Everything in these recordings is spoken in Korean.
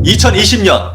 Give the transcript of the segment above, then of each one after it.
2020년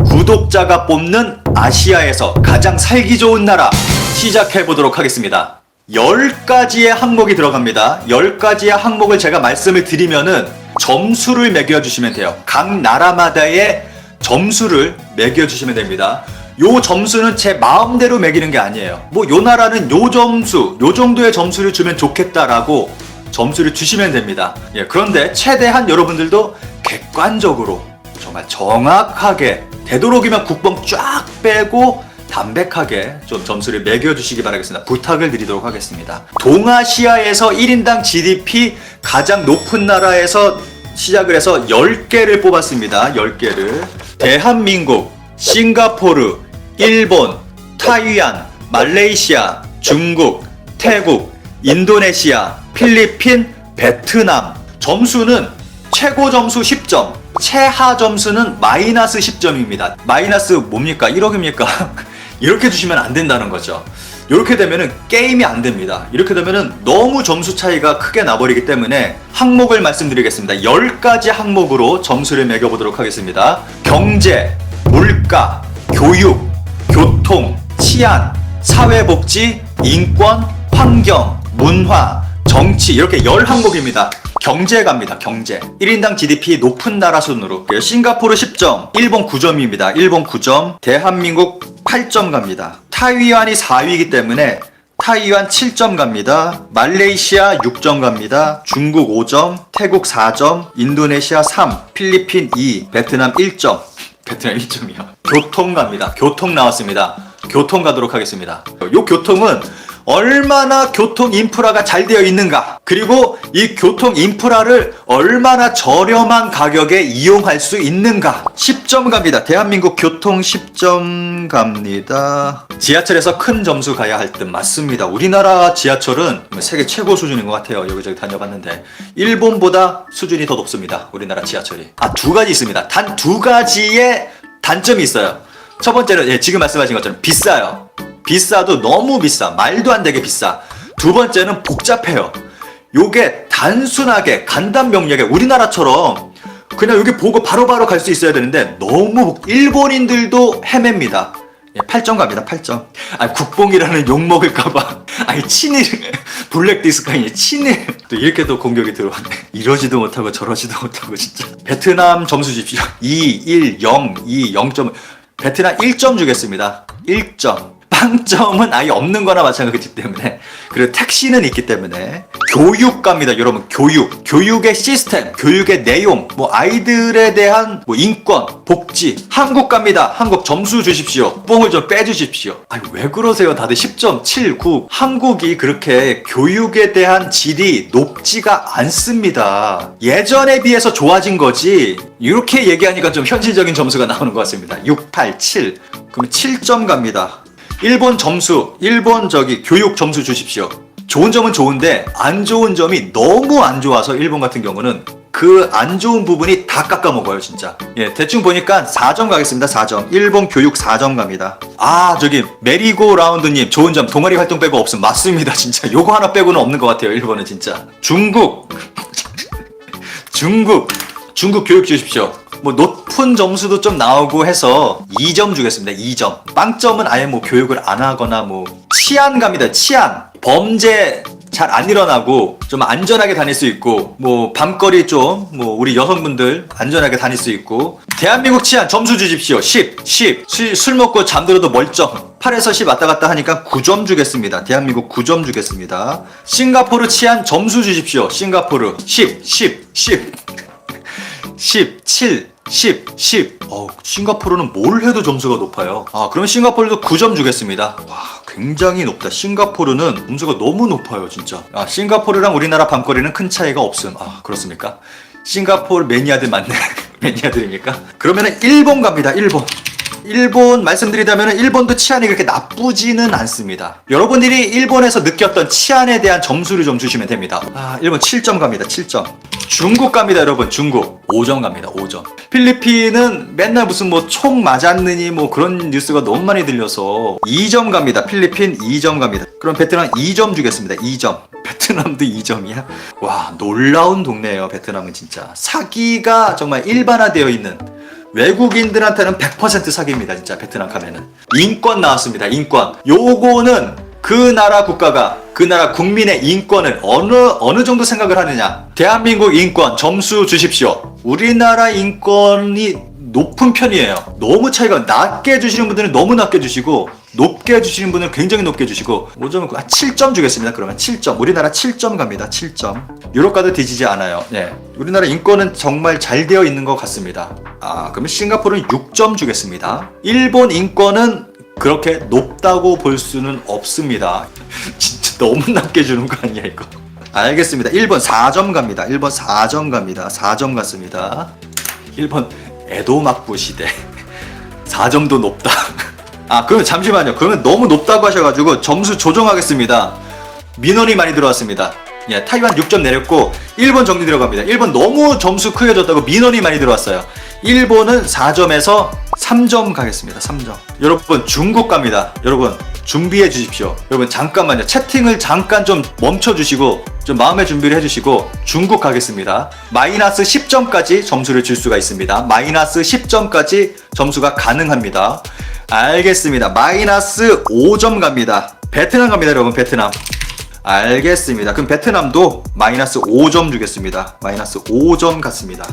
구독자가 뽑는 아시아에서 가장 살기 좋은 나라 시작해 보도록 하겠습니다. 10가지의 항목이 들어갑니다. 10가지의 항목을 제가 말씀을 드리면은 점수를 매겨주시면 돼요. 각 나라마다의 점수를 매겨주시면 됩니다. 요 점수는 제 마음대로 매기는 게 아니에요. 뭐 요 나라는 요 점수, 요 정도의 점수를 주면 좋겠다라고 점수를 주시면 됩니다. 예, 그런데 최대한 여러분들도 객관적으로 정말 정확하게 되도록이면 국뽕 쫙 빼고 담백하게 좀 점수를 매겨주시기 바라겠습니다. 부탁을 드리도록 하겠습니다. 동아시아에서 1인당 GDP 가장 높은 나라에서 시작을 해서 10개를 뽑았습니다. 10개를. 대한민국, 싱가포르, 일본, 타이완, 말레이시아, 중국, 태국, 인도네시아, 필리핀, 베트남. 점수는 최고 점수 10점, 최하 점수는 마이너스 10점입니다. 마이너스 뭡니까? 1억입니까? 이렇게 주시면 안 된다는 거죠. 이렇게 되면은 게임이 안 됩니다. 이렇게 되면은 너무 점수 차이가 크게 나버리기 때문에 항목을 말씀드리겠습니다. 10가지 항목으로 점수를 매겨보도록 하겠습니다. 경제, 물가, 교육, 교통, 치안, 사회복지, 인권, 환경, 문화, 정치 이렇게 10항목입니다. 경제 갑니다. 경제. 1인당 GDP 높은 나라 순으로 싱가포르 10점, 일본 9점입니다. 일본 9점, 대한민국 8점 갑니다. 타이완이 4위이기 때문에 타이완 7점 갑니다. 말레이시아 6점 갑니다. 중국 5점, 태국 4점, 인도네시아 3, 필리핀 2, 베트남 1점. 베트남 1점이요. 교통 갑니다. 교통 나왔습니다. 교통 가도록 하겠습니다. 요 교통은 얼마나 교통 인프라가 잘 되어 있는가, 그리고 이 교통 인프라를 얼마나 저렴한 가격에 이용할 수 있는가. 10점 갑니다. 대한민국 교통 10점 갑니다. 지하철에서 큰 점수 가야 할 듯. 맞습니다. 우리나라 지하철은 세계 최고 수준인 것 같아요. 여기저기 다녀봤는데 일본보다 수준이 더 높습니다. 우리나라 지하철이. 두 가지 있습니다. 단 2가지의 단점이 있어요. 첫 번째는 지금 말씀하신 것처럼 비싸요. 비싸도 너무 비싸. 말도 안 되게 비싸. 두 번째는 복잡해요. 요게 단순하게 간단명료하게 우리나라처럼 그냥 여기 보고 바로바로 갈 수 있어야 되는데 너무 일본인들도 헤맵니다. 8점 갑니다. 8점. 국뽕이라는 욕 먹을까봐. 친일 블랙디스크 아니 친일. 또 이렇게 또 공격이 들어왔네. 이러지도 못하고 저러지도 못하고 진짜. 베트남 점수 주십시오. 2, 1, 0, 2, 0점. 베트남 1점 주겠습니다. 1점. 빵점은 아예 없는 거나 마찬가지이기 때문에. 그리고 택시는 있기 때문에. 교육 갑니다. 여러분, 교육. 교육의 시스템, 교육의 내용, 아이들에 대한 인권, 복지. 한국 갑니다. 한국 점수 주십시오. 뽕을 좀 빼주십시오. 왜 그러세요? 다들 10점, 7, 9. 한국이 그렇게 교육에 대한 질이 높지가 않습니다. 예전에 비해서 좋아진 거지. 이렇게 얘기하니까 좀 현실적인 점수가 나오는 것 같습니다. 6, 8, 7. 그럼 7점 갑니다. 일본 점수, 일본 교육 점수 주십시오. 좋은 점은 좋은데 안 좋은 점이 너무 안 좋아서 일본 같은 경우는 그 안 좋은 부분이 다 깎아먹어요 진짜. 대충 보니까 4점 가겠습니다. 4점. 일본 교육 4점 갑니다. 메리고 라운드님 좋은 점 동아리 활동 빼고 없음. 맞습니다 진짜. 요거 하나 빼고는 없는 것 같아요 일본은 진짜. 중국 교육 주십시오. 높은 점수도 좀 나오고 해서 2점 주겠습니다. 2점. 빵점은 아예 교육을 안 하거나 치안 갑니다. 치안. 범죄 잘 안 일어나고 좀 안전하게 다닐 수 있고 밤거리 좀 우리 여성분들 안전하게 다닐 수 있고. 대한민국 치안 점수 주십시오. 10. 술 먹고 잠들어도 멀쩡. 8에서 10 왔다 갔다 하니까 9점 주겠습니다. 대한민국 9점 주겠습니다. 싱가포르 치안 점수 주십시오. 싱가포르 10. 7, 10. 싱가포르는 뭘 해도 점수가 높아요. 그러면 싱가포르도 9점 주겠습니다. 굉장히 높다. 싱가포르는 점수가 너무 높아요, 진짜. 싱가포르랑 우리나라 밤거리는 큰 차이가 없음. 그렇습니까? 싱가포르 매니아들 맞네. 매니아들입니까? 그러면은 일본 갑니다. 일본 말씀드리자면 일본도 치안이 그렇게 나쁘지는 않습니다. 여러분들이 일본에서 느꼈던 치안에 대한 점수를 좀 주시면 됩니다. 일본 7점 갑니다. 7점. 중국 갑니다. 여러분, 중국 5점 갑니다. 5점. 필리핀은 맨날 무슨 총 맞았느니 그런 뉴스가 너무 많이 들려서 2점 갑니다. 필리핀 2점 갑니다. 그럼 베트남 2점 주겠습니다. 2점. 베트남도 2점이야? 와, 놀라운 동네예요. 베트남은 진짜 사기가 정말 일반화되어 있는 외국인들한테는 100% 사기입니다. 진짜 베트남 가면은. 인권 나왔습니다. 인권. 요거는 그 나라 국가가 그 나라 국민의 인권을 어느 정도 생각을 하느냐. 대한민국 인권 점수 주십시오. 우리나라 인권이 높은 편이에요. 너무 차이가 낮게 주시는 분들은 너무 낮게 주시고 높게 주시는 분은 굉장히 높게 주시고 5점은 7점 주겠습니다. 그러면 7점. 우리나라 7점 갑니다. 7점. 유럽 가도 뒤지지 않아요. 네. 우리나라 인권은 정말 잘 되어 있는 것 같습니다. 그러면 싱가포르는 6점 주겠습니다. 일본 인권은 그렇게 높다고 볼 수는 없습니다. 진짜 너무 낮게 주는 거 아니야 이거. 알겠습니다. 1번 4점 갑니다. 1번 4점 갑니다. 4점 같습니다. 1번 에도막부 시대 4점도 높다. 그러면 잠시만요. 그러면 너무 높다고 하셔가지고 점수 조정하겠습니다. 민원이 많이 들어왔습니다. 예, 타이완 6점 내렸고 1번 정리 들어갑니다. 1번 너무 점수 크게 줬다고 민원이 많이 들어왔어요. 일본은 4점에서 3점 가겠습니다. 3점. 여러분 중국 갑니다. 여러분 준비해 주십시오. 여러분 잠깐만요. 채팅을 잠깐 좀 멈춰 주시고 좀 마음의 준비를 해주시고 중국 가겠습니다. 마이너스 10점까지 점수를 줄 수가 있습니다. 마이너스 10점까지 점수가 가능합니다. 알겠습니다. 마이너스 5점 갑니다. 베트남 갑니다. 여러분 베트남. 알겠습니다. 그럼 베트남도 마이너스 5점 주겠습니다. 마이너스 5점 같습니다.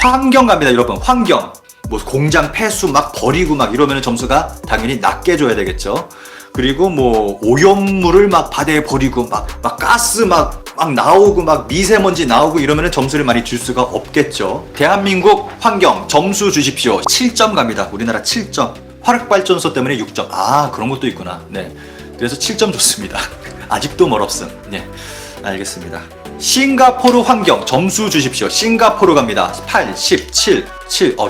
환경 갑니다. 여러분 환경. 뭐 공장 폐수 막 버리고 막 이러면 점수가 당연히 낮게 줘야 되겠죠. 그리고 뭐 오염물을 막 바다에 버리고 막 가스 막 나오고 막 미세먼지 나오고 이러면 점수를 많이 줄 수가 없겠죠. 대한민국 환경 점수 주십시오. 7점 갑니다. 우리나라 7점. 화력발전소 때문에 6점. 그런 것도 있구나. 네. 그래서 7점 줬습니다. 아직도 멀었음. 네. 알겠습니다. 싱가포르 환경 점수 주십시오. 싱가포르 갑니다. 8, 10, 7.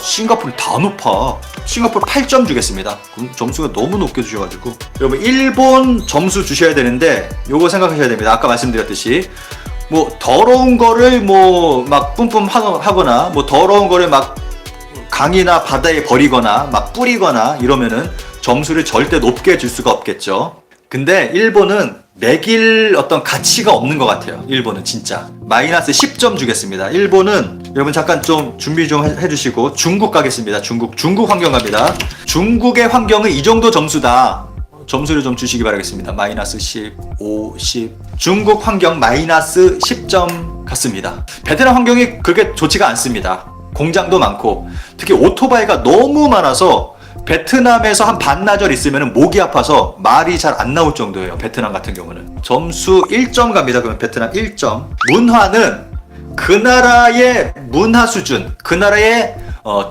싱가포르 다 높아. 싱가포르 8점 주겠습니다. 점수가 너무 높게 주셔가지고. 여러분 일본 점수 주셔야 되는데 요거 생각하셔야 됩니다. 아까 말씀드렸듯이 뭐 더러운 거를 뭐 막 뿜뿜 하거나 뭐 더러운 거를 막 강이나 바다에 버리거나 막 뿌리거나 이러면은 점수를 절대 높게 줄 수가 없겠죠. 근데 일본은 매길 어떤 가치가 없는 것 같아요. 일본은 진짜 마이너스 10점 주겠습니다. 일본은 여러분 잠깐 좀 준비 좀 해주시고 중국 가겠습니다. 중국 환경 갑니다. 중국의 환경은 이 정도 점수다. 점수를 좀 주시기 바라겠습니다. 마이너스 10, 5, 10. 중국 환경 마이너스 10점 같습니다. 베트남 환경이 그렇게 좋지가 않습니다. 공장도 많고 특히 오토바이가 너무 많아서 베트남에서 한 반나절 있으면 목이 아파서 말이 잘 안 나올 정도예요. 베트남 같은 경우는. 점수 1점 갑니다. 그러면 베트남 1점. 문화는 그 나라의 문화 수준, 그 나라의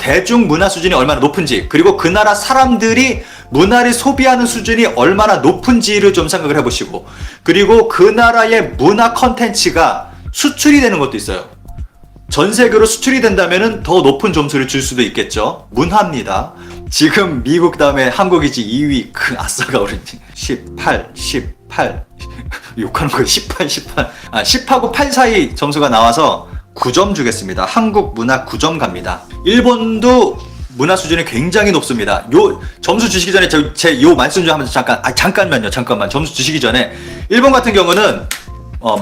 대중 문화 수준이 얼마나 높은지, 그리고 그 나라 사람들이 문화를 소비하는 수준이 얼마나 높은지를 좀 생각을 해보시고, 그리고 그 나라의 문화 컨텐츠가 수출이 되는 것도 있어요. 전 세계로 수출이 된다면 더 높은 점수를 줄 수도 있겠죠. 문화입니다. 지금 미국 다음에 한국이지 2위 그 아싸가 오른지 18 욕하는 거예요. 18 10하고 8 사이 점수가 나와서 9점 주겠습니다. 한국 문화 9점 갑니다. 일본도 문화 수준이 굉장히 높습니다. 요 점수 주시기 전에 제 요 말씀 좀 하면서 잠깐만 점수 주시기 전에 일본 같은 경우는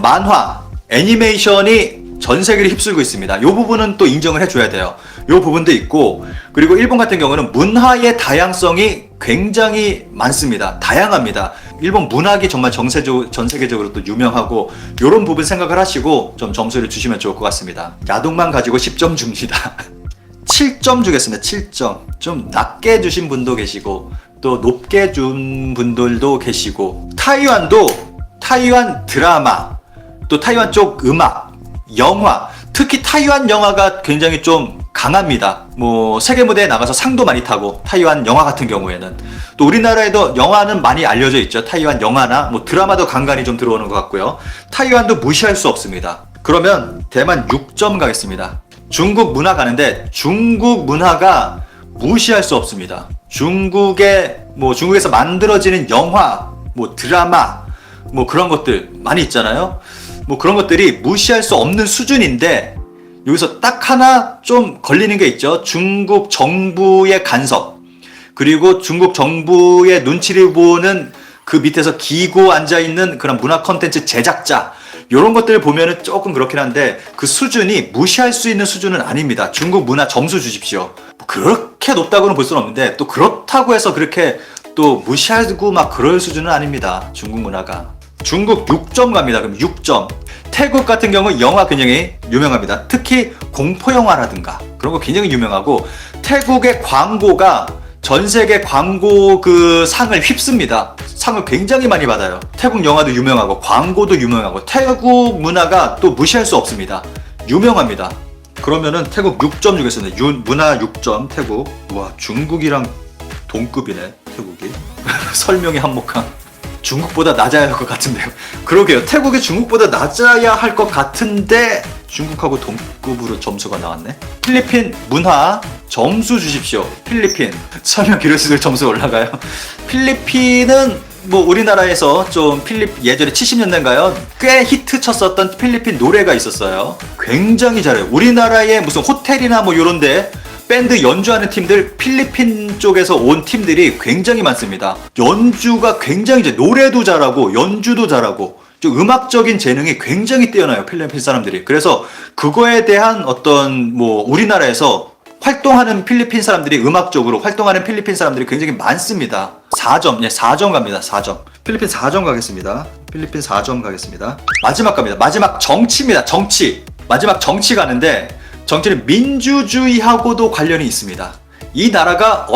만화 애니메이션이 전 세계를 휩쓸고 있습니다. 이 부분은 또 인정을 해줘야 돼요. 이 부분도 있고, 그리고 일본 같은 경우는 문화의 다양성이 굉장히 많습니다. 다양합니다. 일본 문학이 정말 전 세계적으로 또 유명하고, 이런 부분 생각을 하시고 좀 점수를 주시면 좋을 것 같습니다. 야동만 가지고 10점 줍니다. 7점 주겠습니다. 7점. 좀 낮게 주신 분도 계시고 또 높게 준 분들도 계시고, 타이완 드라마, 또 타이완 쪽 음악, 영화, 특히 타이완 영화가 굉장히 좀 강합니다. 뭐 세계 무대에 나가서 상도 많이 타고, 타이완 영화 같은 경우에는 또 우리나라에도 영화는 많이 알려져 있죠. 타이완 영화나 뭐 드라마도 간간히 좀 들어오는 것 같고요. 타이완도 무시할 수 없습니다. 그러면 대만 6점 가겠습니다. 중국 문화 가는데 중국 문화가 무시할 수 없습니다. 중국에서 만들어지는 영화, 뭐 드라마, 뭐 그런 것들 많이 있잖아요. 뭐 그런 것들이 무시할 수 없는 수준인데, 여기서 딱 하나 좀 걸리는 게 있죠. 중국 정부의 간섭, 그리고 중국 정부의 눈치를 보는 그 밑에서 기고 앉아있는 그런 문화 콘텐츠 제작자, 이런 것들을 보면은 조금 그렇긴 한데 그 수준이 무시할 수 있는 수준은 아닙니다. 중국 문화 점수 주십시오. 뭐 그렇게 높다고는 볼 수는 없는데 또 그렇다고 해서 그렇게 또 무시하고 막 그럴 수준은 아닙니다. 중국 문화가. 중국 6점 갑니다. 그럼 6점. 태국 같은 경우 영화 굉장히 유명합니다. 특히 공포 영화라든가 그런 거 굉장히 유명하고 태국의 광고가 전 세계 광고 그 상을 휩습니다. 상을 굉장히 많이 받아요. 태국 영화도 유명하고 광고도 유명하고 태국 문화가 또 무시할 수 없습니다. 유명합니다. 그러면은 태국 6점 주겠습니다. 문화 6점 태국. 와, 중국이랑 동급이네 태국이. 설명이 한몫한. 중국보다 낮아야 할 것 같은데요. 그러게요. 태국이 중국보다 낮아야 할 것 같은데 중국하고 동급으로 점수가 나왔네. 필리핀 문화 점수 주십시오. 필리핀 설명 길을수록 점수 올라가요. 필리핀은 뭐 우리나라에서 좀 예전에 70년대인가요? 꽤 히트 쳤었던 필리핀 노래가 있었어요. 굉장히 잘해요. 우리나라의 무슨 호텔이나 뭐 요런데 밴드 연주하는 팀들 필리핀 쪽에서 온 팀들이 굉장히 많습니다. 연주가 굉장히 노래도 잘하고 연주도 잘하고 좀 음악적인 재능이 굉장히 뛰어나요. 필리핀 사람들이. 그래서 그거에 대한 어떤 뭐 우리나라에서 활동하는 필리핀 사람들이 음악적으로 활동하는 필리핀 사람들이 굉장히 많습니다. 4점. 예, 4점 갑니다. 4점. 필리핀 4점 가겠습니다. 필리핀 4점 가겠습니다. 마지막 갑니다. 마지막 정치입니다. 정치. 마지막 정치 가는데 정치는 민주주의하고도 관련이 있습니다. 이 나라가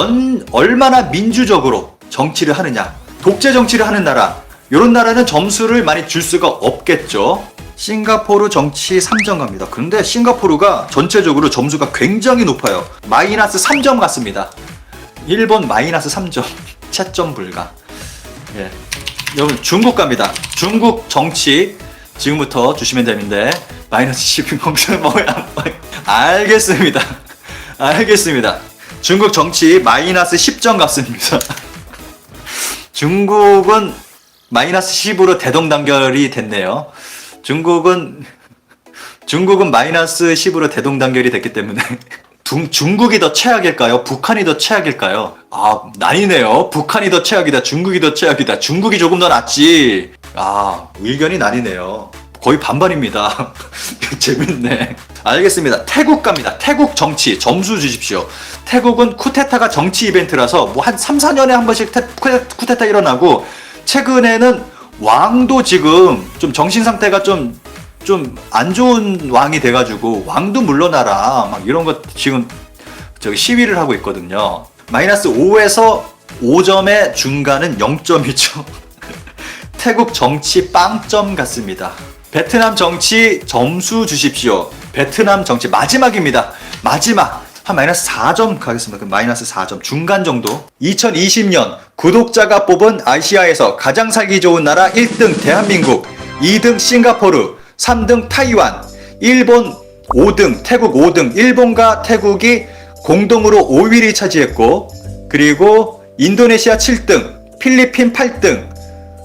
얼마나 민주적으로 정치를 하느냐. 독재 정치를 하는 나라. 이런 나라는 점수를 많이 줄 수가 없겠죠. 싱가포르 정치 3점 갑니다. 그런데 싱가포르가 전체적으로 점수가 굉장히 높아요. 마이너스 3점 같습니다. 일본 마이너스 3점. 채점 불가. 예. 여러분 중국 갑니다. 중국 정치 지금부터 주시면 되는데 마이너스 12점 뭐야? 알겠습니다. 알겠습니다. 중국 정치 마이너스 10점 같습니다. 중국은 마이너스 10으로 대동단결이 됐네요. 중국은 마이너스 10으로 대동단결이 됐기 때문에 중국이 더 최악일까요? 북한이 더 최악일까요? 아, 나뉘네요. 북한이 더 최악이다. 중국이 더 최악이다. 중국이 조금 더 낫지. 아, 의견이 나뉘네요. 거의 반반입니다. 재밌네. 알겠습니다. 태국 갑니다. 태국 정치 점수 주십시오. 태국은 쿠데타가 정치 이벤트라서 뭐 한 3, 4년에 한 번씩 쿠데타 일어나고 최근에는 왕도 지금 좀 정신 상태가 좀 안 좋은 왕이 돼가지고 왕도 물러나라 막 이런 것 지금 저기 시위를 하고 있거든요. 마이너스 5에서 5점의 중간은 0점이죠. 태국 정치 빵점 같습니다. 베트남 정치 점수 주십시오. 베트남 정치 마지막입니다. 마지막 한 마이너스 4점 가겠습니다. 그럼 마이너스 4점 중간 정도. 2020년 구독자가 뽑은 아시아에서 가장 살기 좋은 나라 1등 대한민국, 2등 싱가포르, 3등 타이완, 일본 5등, 태국 5등, 일본과 태국이 공동으로 5위를 차지했고, 그리고 인도네시아 7등, 필리핀 8등,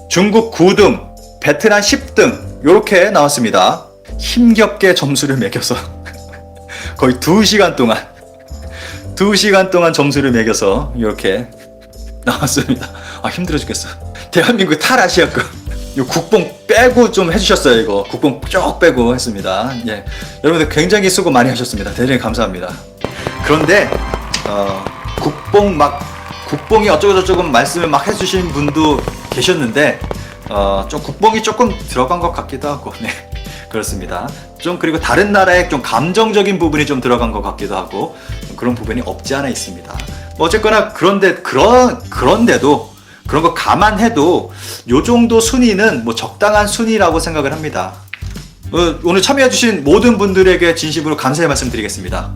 중국 9등, 베트남 10등 이렇게 나왔습니다. 힘겹게 점수를 매겨서 거의 2시간 동안 점수를 매겨서 이렇게 나왔습니다. 아, 힘들어 죽겠어. 대한민국 탈아시아급. 이 국뽕 빼고 좀 해주셨어요. 이거 국뽕 쭉 빼고 했습니다. 예, 여러분들 굉장히 수고 많이 하셨습니다. 대단히 감사합니다. 그런데 국뽕이 어쩌고저쩌고 말씀을 막 해주신 분도 계셨는데 좀 국뽕이 조금 들어간 것 같기도 하고, 네, 그렇습니다. 좀 그리고 다른 나라의 좀 감정적인 부분이 좀 들어간 것 같기도 하고 그런 부분이 없지 않아 있습니다. 뭐 어쨌거나 그런데도 그런 거 감안해도 요 정도 순위는 뭐 적당한 순위라고 생각을 합니다. 오늘 참여해주신 모든 분들에게 진심으로 감사의 말씀 드리겠습니다.